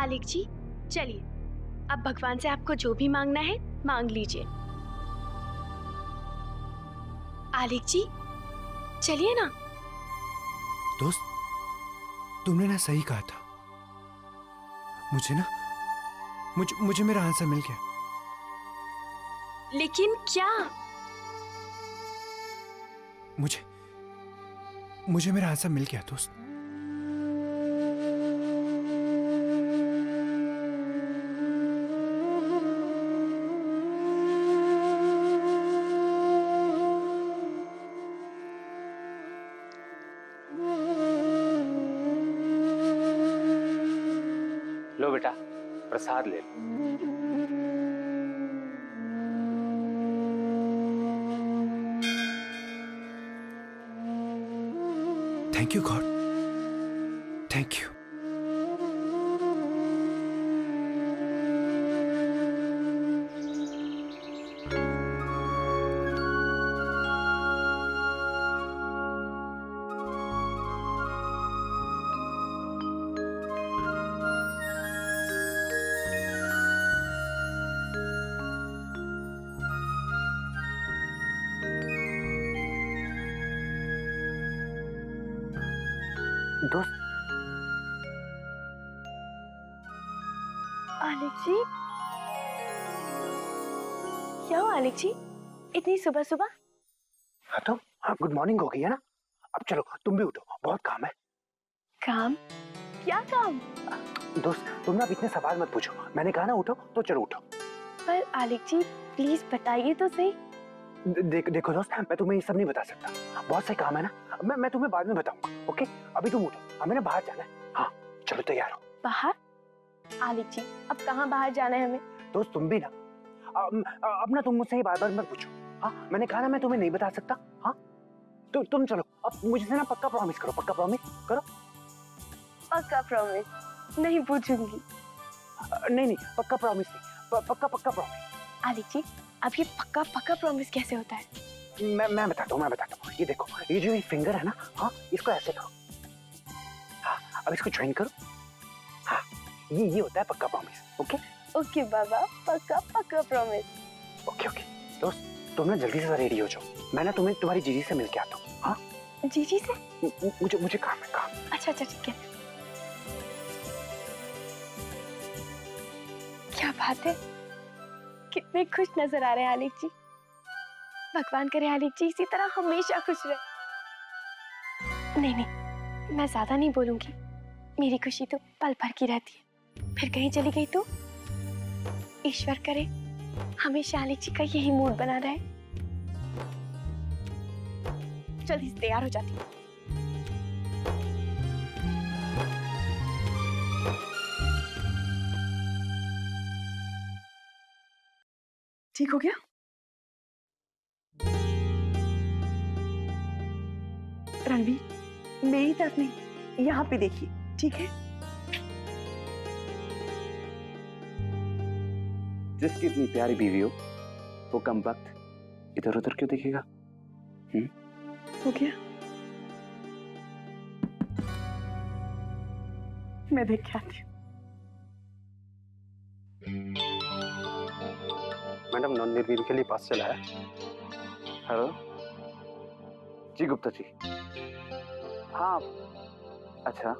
आलिक जी चलिए, अब भगवान से आपको जो भी मांगना है मांग लीजिए। आलिक जी चलिए ना। दोस्त, तुमने ना सही कहा था। मुझे मेरा आंसर मिल गया। लेकिन क्या? मुझे मेरा आंसर मिल गया दोस्त। लो बेटा, प्रसाद ले लो। Thank you God, thank you. दोस्त, आलिक जी क्या हो आलिक जी, इतनी सुबह सुबह? हाँ तो गुड मॉर्निंग हो गई है ना। अब चलो तुम भी उठो, बहुत काम है। काम? क्या काम? दोस्त तुम ना अब इतने सवाल मत पूछो, मैंने कहा ना उठो तो चलो उठो। पर आलिक जी प्लीज बताइए तो सही। देखो दोस्त, मैं तुम्हें ये सब नहीं बता सकता, बहुत से काम है ना। मैं तुम्हें बाद में बताऊंगा, ओके? अभी तुम उठो, हमें ना बाहर जाना है। हाँ चलो तैयार हो। बाहर? आलिक जी अब कहाँ बाहर जाना है हमें? दोस्त तुम भी ना अब ना तुम मुझसे बार बार मत पूछो। हाँ मैंने कहा ना मैं तुम्हें नहीं बता सकता। हाँ तो तुम चलो अब मुझसे ना पक्का प्रॉमिस करो, पक्का प्रॉमिस करो। पक्का प्रॉमिस, नहीं पूछूंगी। नहीं पक्का प्रॉमिस नहीं, पक्का प्रॉमिस। आलिक जी अब ये पक्का पक्का प्रॉमिस कैसे होता है? मैं बताता हूँ। ये देखो, ये जो ये फिंगर है ना, हाँ इसको ऐसे करो। हाँ अब इसको ज्वाइन करो। हाँ ये होता है पक्का प्रॉमिस। ओके ओके बाबा, पक्का पक्का प्रॉमिस। ओके दोस्त तुम ना जल्दी से रेडी हो जाओ, मैं ना तुम्हें तुम्हारी जीजी से मिल के आता हूँ। हाँ जीजी से? मुझे काम है, काम। अच्छा ठीक है। क्या बात है, कितने खुश नजर आ रहे हैं आलिक जी। भगवान करे आलिक जी इसी तरह हमेशा खुश रहे। नहीं मैं ज्यादा नहीं बोलूंगी, मेरी खुशी तो पल भर की रहती है, फिर कहीं चली गई तो ईश्वर करे हमेशा आलिक जी का यही मूड बना रहे। जल्दी से तैयार हो जाती हूँ। ठीक हो गया? रणवीर मेरी तरफ नहीं, यहाँ पे देखिए, ठीक है? जिसकी इतनी प्यारी बीवी हो वो कम वक्त इधर उधर क्यों देखेगा? हो गया, मैं देख के आती हूँ। मैडम नॉन निर्वीर के लिए पास चला है। हेलो जी गुप्ता जी। हाँ अच्छा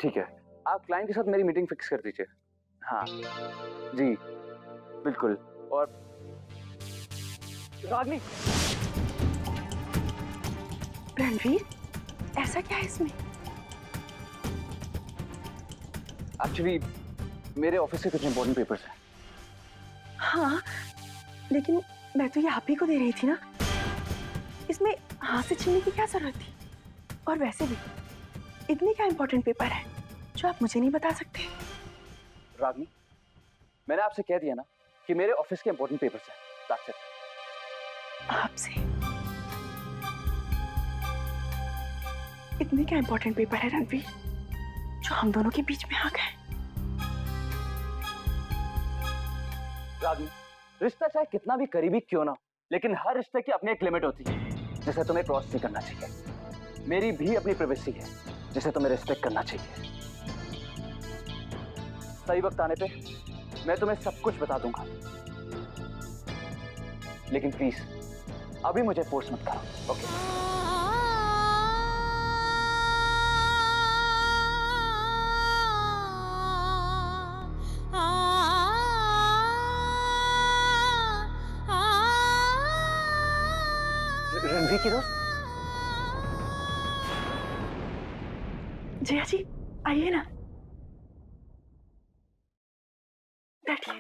ठीक है, आप क्लाइंट के साथ मेरी मीटिंग फिक्स कर दीजिए। हाँ जी बिल्कुल। और रागनी, रणवीर ऐसा क्या है इसमें? एक्चुअली मेरे ऑफिस के कुछ इंपॉर्टेंट पेपर्स हैं। हाँ लेकिन मैं तो ये आप ही को दे रही थी ना, इसमें हाथ से छीनने की क्या जरूरत थी? और वैसे भी इतने क्या इंपॉर्टेंट पेपर है जो आप मुझे नहीं बता सकते? रागनी मैंने आपसे कह दिया ना कि मेरे ऑफिस के इंपॉर्टेंट पेपर्स हैं, दैट्स इट। आपसे इतने क्या इंपॉर्टेंट पेपर है रणवीर जो हम दोनों के बीच में आ गए? रागनी रिश्ता चाहे कितना भी करीबी क्यों ना हो, लेकिन हर रिश्ते की अपनी एक लिमिट होती है जिसे तुम्हें क्रॉस नहीं करना चाहिए। मेरी भी अपनी प्राइवेसी है जिसे तुम्हें रिस्पेक्ट करना चाहिए। सही वक्त आने पे मैं तुम्हें सब कुछ बता दूंगा, लेकिन प्लीज अभी मुझे फोर्स मत करो, ओके? रणवीर की दोस्त। जिया जी आइए ना, बैठिए।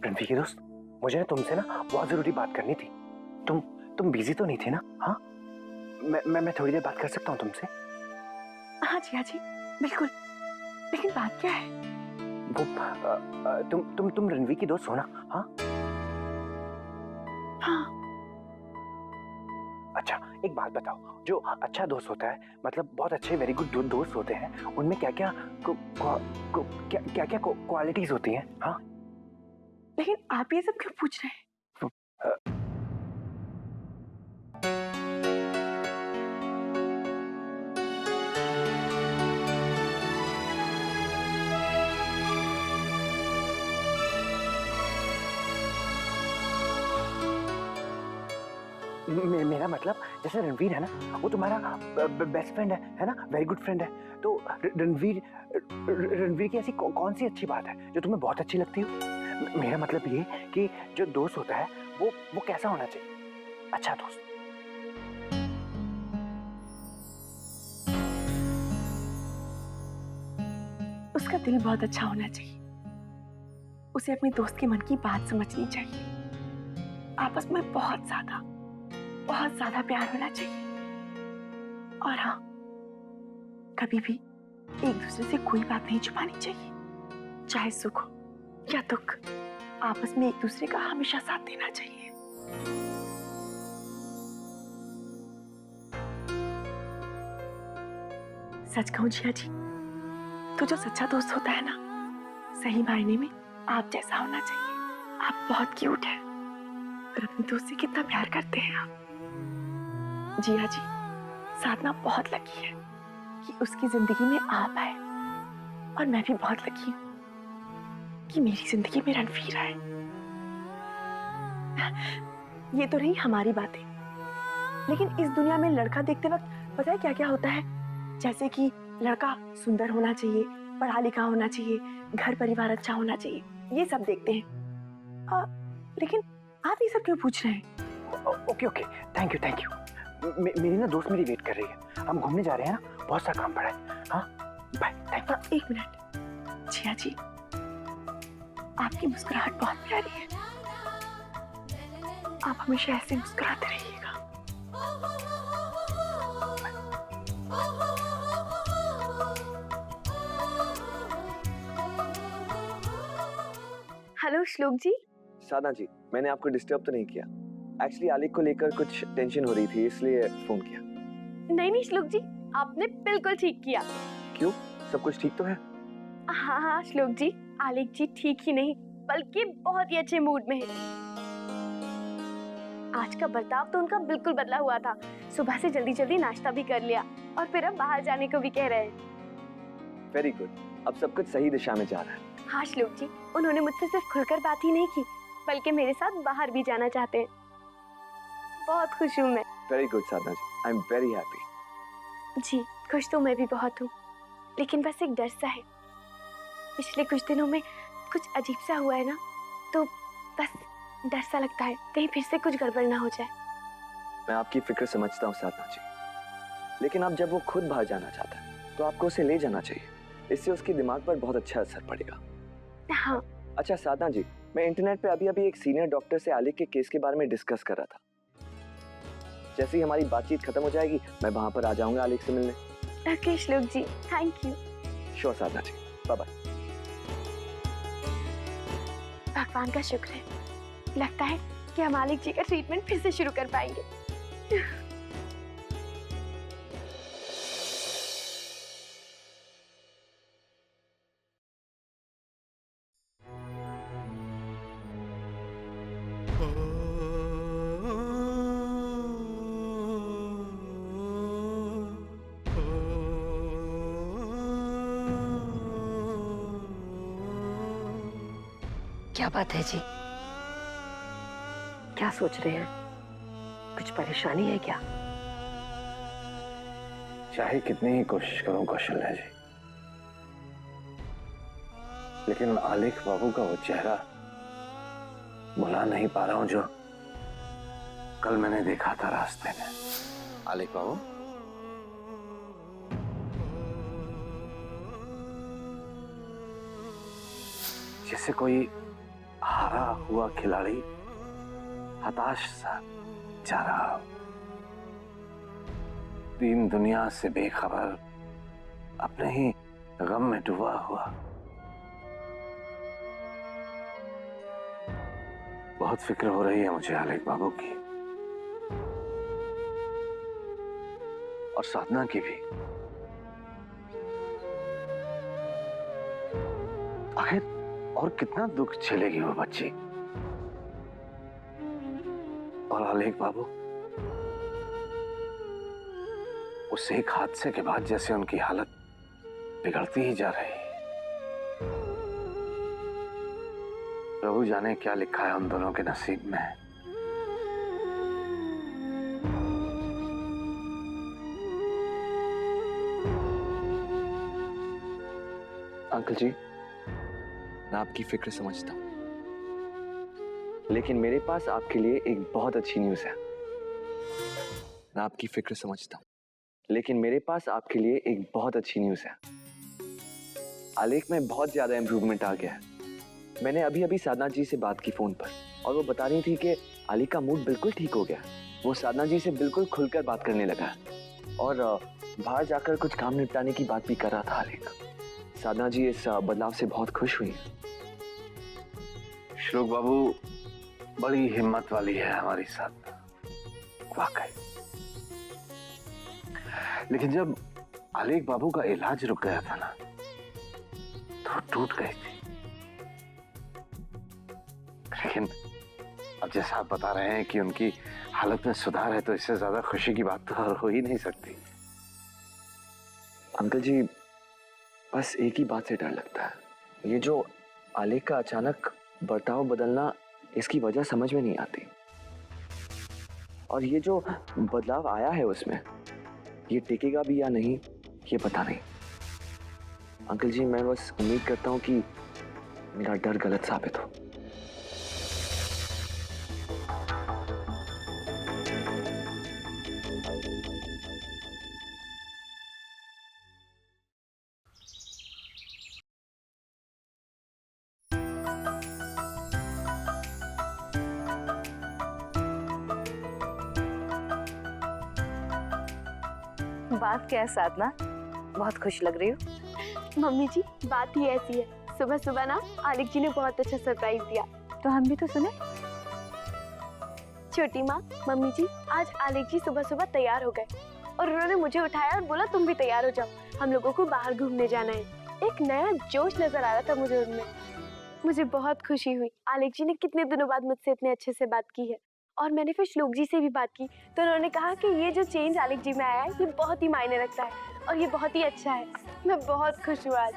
रणवीर की दोस्त, मुझे ना तुमसे ना बहुत जरूरी बात करनी थी। तुम बिजी तो नहीं थे ना? हाँ, मैं थोड़ी देर बात कर सकता हूँ तुमसे? हाँ जिया जी बिल्कुल, लेकिन बात क्या है? वो तुम रणवीर की दोस्त हो ना? हाँ हाँ। अच्छा, एक बात बताओ, जो अच्छा दोस्त होता है, मतलब बहुत अच्छे वेरी गुड दोस्त होते हैं, उनमें क्या क्या क्वालिटीज होती हैं? हाँ, लेकिन आप ये सब क्यों पूछ रहे हैं? मेरा मतलब जैसे रणवीर है ना, वो तुम्हारा बेस्ट फ्रेंड है ना, वेरी गुड फ्रेंड है। तो रणवीर की ऐसी कौन सी अच्छी बात है जो तुम्हें बहुत अच्छी लगती हो? मेरा मतलब ये कि जो दोस्त होता है वो कैसा होना चाहिए? अच्छा दोस्त। उसका दिल बहुत अच्छा होना चाहिए, उसे अपने दोस्त के मन की बात समझनी चाहिए, आपस में बहुत ज्यादा प्यार होना चाहिए, और हाँ, कभी भी एक दूसरे से कोई बात नहीं छुपानी चाहिए, चाहे सुख हो या दुख, आपस में एक दूसरे का हमेशा साथ देना चाहिए। सच कहूं जिया जी, तो जो सच्चा दोस्त होता है ना, सही मायने में आप जैसा होना चाहिए। आप बहुत क्यूट हैं और अपने दोस्त से कितना प्यार करते हैं आप। जिया जी, साधना बहुत लकी है कि उसकी जिंदगी में आप आए, और मैं भी बहुत लकी हूँ कि मेरी जिंदगी में रणवीर आए। ये तो रही हमारी बातें, लेकिन इस दुनिया में लड़का देखते वक्त पता है क्या क्या होता है? जैसे कि लड़का सुंदर होना चाहिए, पढ़ा लिखा होना चाहिए, घर परिवार अच्छा होना चाहिए, ये सब देखते हैं। लेकिन आप ये सब क्यों पूछ रहे हैं? Okay, thank you. मेरी ना दोस्त मेरी वेट कर रही है, हम घूमने जा रहे हैं ना, बहुत सा काम पड़ा है। हाँ, बाय, थैंक यू। एक मिनट जिया जी, आपकी मुस्कुराहट बहुत प्यारी है, आप हमेशा ऐसे मुस्कुराते रहिएगा। हेलो श्लोक जी। साधना जी, मैंने आपको डिस्टर्ब तो नहीं किया? एक्चुअली आलिक को लेकर कुछ टेंशन हो रही थी, इसलिए फोन किया। नहीं श्लोक जी, आपने बिल्कुल ठीक किया। क्यों, सब कुछ ठीक तो है? हाँ श्लोक जी, आलिक जी ठीक ही नहीं बल्कि बहुत ही अच्छे मूड में है। आज का बर्ताव तो उनका बिल्कुल बदला हुआ था, सुबह से जल्दी नाश्ता भी कर लिया और फिर अब बाहर जाने को भी कह रहे हैं। वेरी गुड, अब सब कुछ सही दिशा में जा रहा है। हाँ श्लोक जी, उन्होंने मुझसे सिर्फ खुलकर बात ही नहीं की बल्कि मेरे साथ बाहर भी जाना चाहते हैं। बहुत खुश हूँ मैं। Very good Sadhana ji, I am very happy. जी खुश तो मैं भी बहुत हूँ, लेकिन बस एक डर सा है। पिछले कुछ दिनों में कुछ अजीब सा हुआ है ना, तो बस डर सा लगता है कहीं फिर से कुछ गड़बड़ ना हो जाए। मैं आपकी फिक्र समझता हूँ साधना जी, लेकिन अब जब वो खुद बाहर जाना चाहता है तो आपको उसे ले जाना चाहिए, इससे उसके दिमाग पर बहुत अच्छा असर पड़ेगा। हाँ। अच्छा साधना जी, मैं इंटरनेट पे अभी एक सीनियर डॉक्टर से आलिक के केस के बारे में डिस्कस कर रहा था। जैसे ही हमारी बातचीत खत्म हो जाएगी, मैं वहां पर आ जाऊंगा आलिक से मिलने। Okay Shlok ji, thank you. Sure Sadhana ji, bye bye. भगवान का शुक्र है, लगता है कि हम आलिक जी का ट्रीटमेंट फिर से शुरू कर पाएंगे। क्या बात है जी? क्या सोच रहे हैं? कुछ परेशानी है क्या? चाहे कितनी ही कोशिश करूं कौशल्या जी, लेकिन आलेख बाबू का वो चेहरा भुला नहीं पा रहा हूं जो कल मैंने देखा था रास्ते में। आलेख बाबू, जैसे कोई हारा हुआ खिलाड़ी हताश सा जा रहा हो, दीन दुनिया से बेखबर, अपने ही गम में डूबा हुआ। बहुत फिक्र हो रही है मुझे आलेख बाबू की और साधना की भी। आखिर और कितना दुख झेलेगी वो बच्ची। और आलेख बाबू, उस एक हादसे के बाद जैसे उनकी हालत बिगड़ती ही जा रही है। प्रभु जाने क्या लिखा है उन दोनों के नसीब में। अंकल जी, मैं आपकी फिक्र समझता हूँ, लेकिन मेरे पास आपके लिए एक बहुत अच्छी न्यूज़ है। मैं आपकी फिक्र समझता हूँ, लेकिन मेरे पास आपके लिए एक बहुत अच्छी न्यूज़ है। आलेख में बहुत ज़्यादा इम्प्रूवमेंट आ गया है। मैंने अभी अभी साधना जी से बात की फ़ोन पर, और वो बता रही थी कि आलेख का मूड बिल्कुल ठीक हो गया। वो साधना जी से बिल्कुल खुलकर बात करने लगा है और बाहर जाकर कुछ काम निपटाने की बात भी कर रहा था आलेख। साधना जी इस बदलाव से बहुत खुश हुई है। श्लोक बाबू बड़ी हिम्मत वाली है हमारी साथ, वाकई। लेकिन जब आलेख बाबू का इलाज रुक गया था ना, तो टूट गई थी। लेकिन अब जैसा आप बता रहे हैं कि उनकी हालत में सुधार है, तो इससे ज्यादा खुशी की बात तो हो ही नहीं सकती। अंकल जी, बस एक ही बात से डर लगता है। ये जो आलेख का अचानक बर्ताव बदलना, इसकी वजह समझ में नहीं आती। और ये जो बदलाव आया है उसमें, ये टिकेगा भी या नहीं, ये पता नहीं। अंकल जी, मैं बस उम्मीद करता हूँ कि मेरा डर गलत साबित हो। बात क्या है साधना? बहुत खुश लग रही हो। मम्मी जी, बात ही ऐसी है, सुबह सुबह ना आलेख जी ने बहुत अच्छा सरप्राइज दिया। तो हम भी तो सुने। छोटी माँ, मम्मी जी, आज आलेख जी सुबह सुबह तैयार हो गए और उन्होंने मुझे उठाया और बोला तुम भी तैयार हो जाओ, हम लोगों को बाहर घूमने जाना है। एक नया जोश नजर आ रहा था मुझे उनमें। मुझे बहुत खुशी हुई। आलेख जी ने कितने दिनों बाद मुझसे इतने अच्छे से बात की है। और मैंने फिर श्लोक जी से भी बात की, तो उन्होंने कहा कि ये जो चेंज आलेख जी में आया है, ये बहुत ही मायने रखता है और ये बहुत ही अच्छा है। मैं बहुत खुश हूँ आज।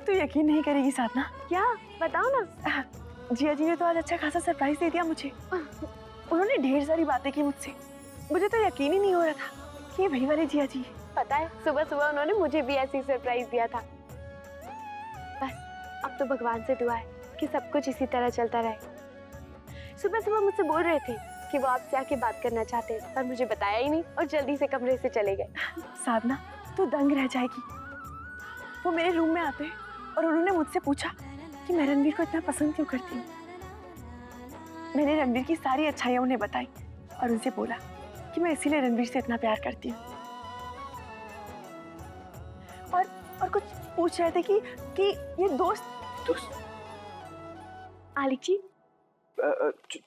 तू यकीन नहीं करेगी साधना, क्या? बताओ ना। जिया जी ने तो आज अच्छा खासा सरप्राइज दे दिया मुझे। उन्होंने ढेर सारी बातें की मुझसे। मुझे तो यकीन ही नहीं हो रहा था कि ये वही वाले जिया जी हैं। पता है, सुबह सुबह उन्होंने मुझे भी ऐसी सरप्राइज दिया था। बस अब तो भगवान से दुआ है कि सब कुछ इसी तरह चलता रहे। सुबह सुबह मुझसे बोल रहे थे कि वो आपसे आके बात करना चाहते हैं, पर मुझे बताया ही नहीं और जल्दी से कमरे से चले गए। साधना, तू दंग रह जाएगी। वो मेरे रूम में आते हैं और उन्होंने मुझसे पूछा कि मैं रणवीर को इतना पसंद क्यों करती हूँ। मैंने रणवीर की सारी अच्छाइयाँ उन्हें बताई और उनसे बोला कि मैं इसीलिए रणवीर से इतना प्यार करती हूँ। और कुछ पूछ रहे थे कि ये दोस्त। आलिक जी,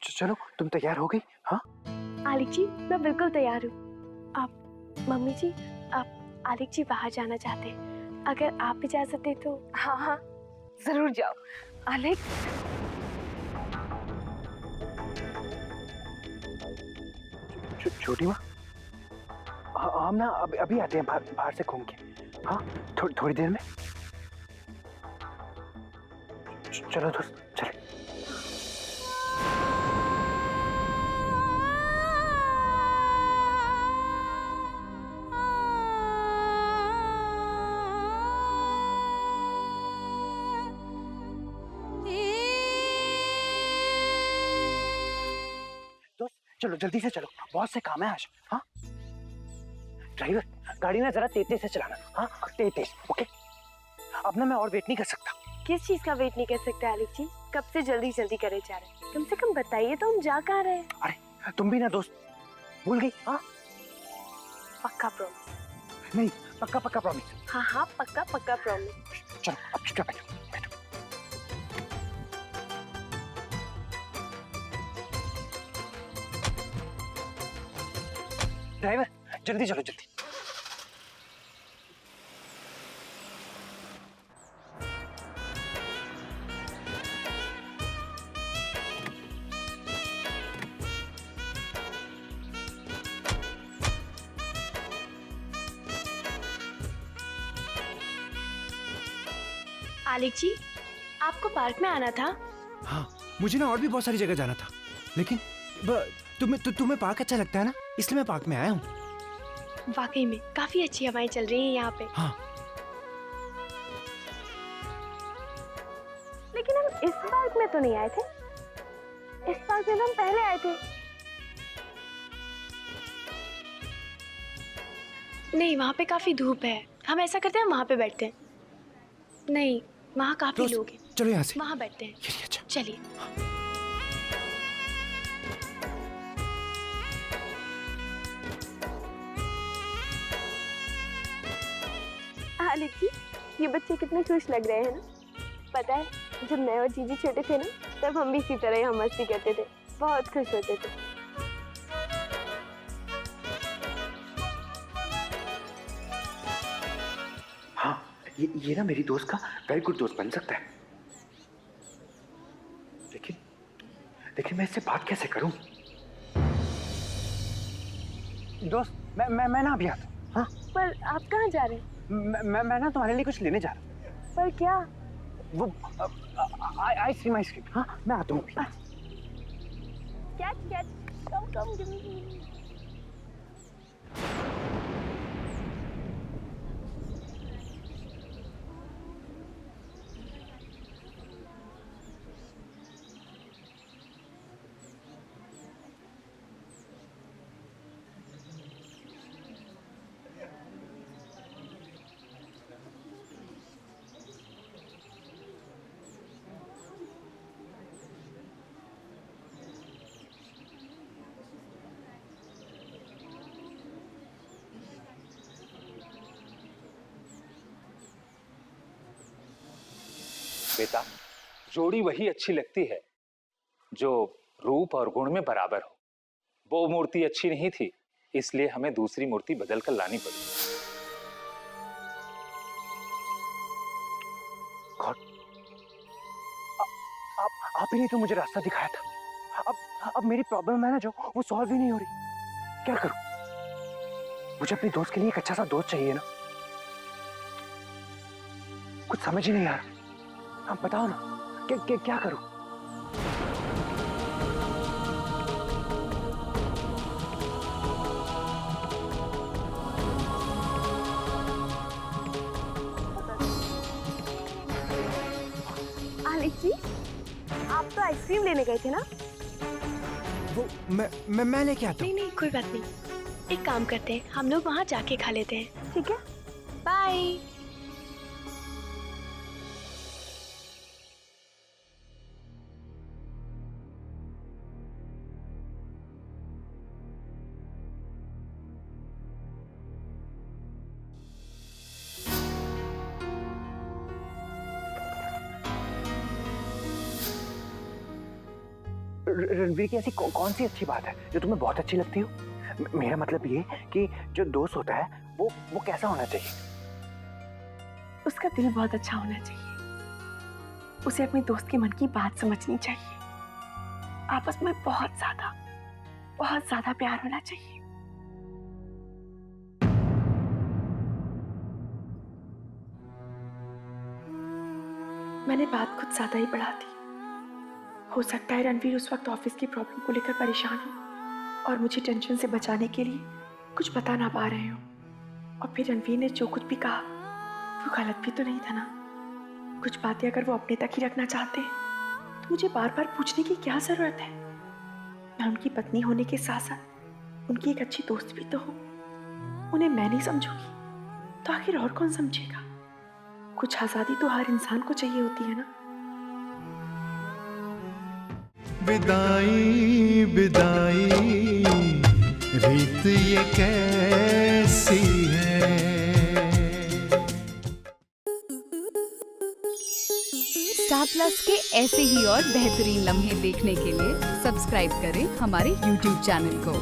चलो, तुम तैयार हो गई? हाँ आलिक जी, मैं बिल्कुल तैयार हूँ। आप मम्मी जी, आप आलिक जी बाहर जाना चाहते हैं, अगर आप इजाजत दें तो। हाँ हाँ, जरूर जाओ। आलेख, छोटी माँ, हम ना अभी आते हैं बाहर से घूम के। हाँ, थोड़ी देर में। चलो दोस्त चले। दोस्त चलो जल्दी से चलो, बहुत से काम है आज। हाँ ड्राइवर, गाड़ी ना जरा तेज से चलाना। हाँ तेज। ओके, अब ना मैं और वेट नहीं कर सकता। किस चीज का वेट नहीं कर सकते आलिक जी? कब से जल्दी जल्दी करे जा रहे हैं? कम से कम बताइए तो हम जा कहाँ रहे हैं? अरे तुम भी ना दोस्त, भूल गई? हाँ पक्का प्रॉमिस। नहीं, पक्का पक्का प्रॉमिस। हाँ हाँ पक्का पक्का प्रॉमिस। चलो अब चुपचाप बैठो। ड्राइवर जल्दी चलो जल्दी। आलिक जी, आपको पार्क में आना था? हाँ, मुझे ना और भी बहुत सारी जगह जाना था, लेकिन तुम्हें पार्क अच्छा लगता है ना, इसलिए मैं पार्क में आया हूँ। वाकई में काफी अच्छी हवाएं चल रही हैं यहाँ पे। हाँ। लेकिन हम इस पार्क में तो नहीं आए थे। इस पार्क में तो हम पहले आए थे। नहीं, वहाँ पे काफी धूप है। हम ऐसा करते हैं, वहाँ पे बैठते हैं। नहीं, वहाँ काफी दोस्त, लोग हैं। चलो यहाँ से। वहाँ बैठते हैं। ये नहीं अच्छा। चलिए। आलिक जी, ये बच्चे कितने खुश लग रहे हैं ना। पता है, जब मैं और जीजी छोटे थे ना, तब हम भी इसी तरह यहाँ मस्ती करते थे, बहुत खुश होते थे। हाँ ये ना मेरी दोस्त का वेरी गुड दोस्त बन सकता है, लेकिन मैं इससे बात कैसे करूं? दोस्त मैं ना अभी आता हूं। हाँ पर आप कहाँ जा रहे हैं? मैं ना तुम्हारे लिए कुछ लेने जा रहा हूँ। पर क्या? वो आइसक्रीम। हाँ मैं आता हूँ अभी। कैच कम गिव मी। बेटा, जोड़ी वही अच्छी लगती है जो रूप और गुण में बराबर हो। वो मूर्ति अच्छी नहीं थी, इसलिए हमें दूसरी मूर्ति बदल कर लानी पड़ी। आप ही ने तो मुझे रास्ता दिखाया था। अब मेरी प्रॉब्लम है ना जो, वो सॉल्व ही नहीं हो रही। क्या करूं? मुझे अपने दोस्त के लिए एक अच्छा सा दोस्त चाहिए ना। कुछ समझ ही नहीं आ रहा। आप बताओ ना, क्या करूं? आलिक जी, आप तो आइसक्रीम लेने गए थे ना? वो मैं लेके आता हूँ। नहीं कोई बात नहीं। एक काम करते हैं, हम लोग वहाँ जाके खा लेते हैं। ठीक है, बाय। रणवीर की ऐसी कौन सी अच्छी बात है जो तुम्हें बहुत अच्छी लगती हो? मेरा मतलब ये कि जो दोस्त होता है वो कैसा होना चाहिए? उसका दिल बहुत अच्छा होना चाहिए। उसे अपने दोस्त के मन की बात समझनी चाहिए। आपस में बहुत ज्यादा प्यार होना चाहिए। मैंने बात कुछ ज्यादा ही बढ़ा दी। हो सकता है रणवीर उस वक्त ऑफिस की प्रॉब्लम को लेकर परेशान हो और मुझे टेंशन से बचाने के लिए कुछ बता ना पा रहे हो। और फिर रणवीर ने जो कुछ भी कहा वो गलत भी तो नहीं था ना। कुछ बातें अगर वो अपने तक ही रखना चाहते तो मुझे बार बार पूछने की क्या जरूरत है। मैं उनकी पत्नी होने के साथ साथ उनकी एक अच्छी दोस्त भी तो हूँ। उन्हें मैं नहीं समझूंगी तो आखिर और कौन समझेगा। कुछ आजादी तो हर इंसान को चाहिए होती है ना। विदाई विदाई रीत ये कैसी है। स्टार प्लस के ऐसे ही और बेहतरीन लम्हे देखने के लिए सब्सक्राइब करें हमारे YouTube चैनल को।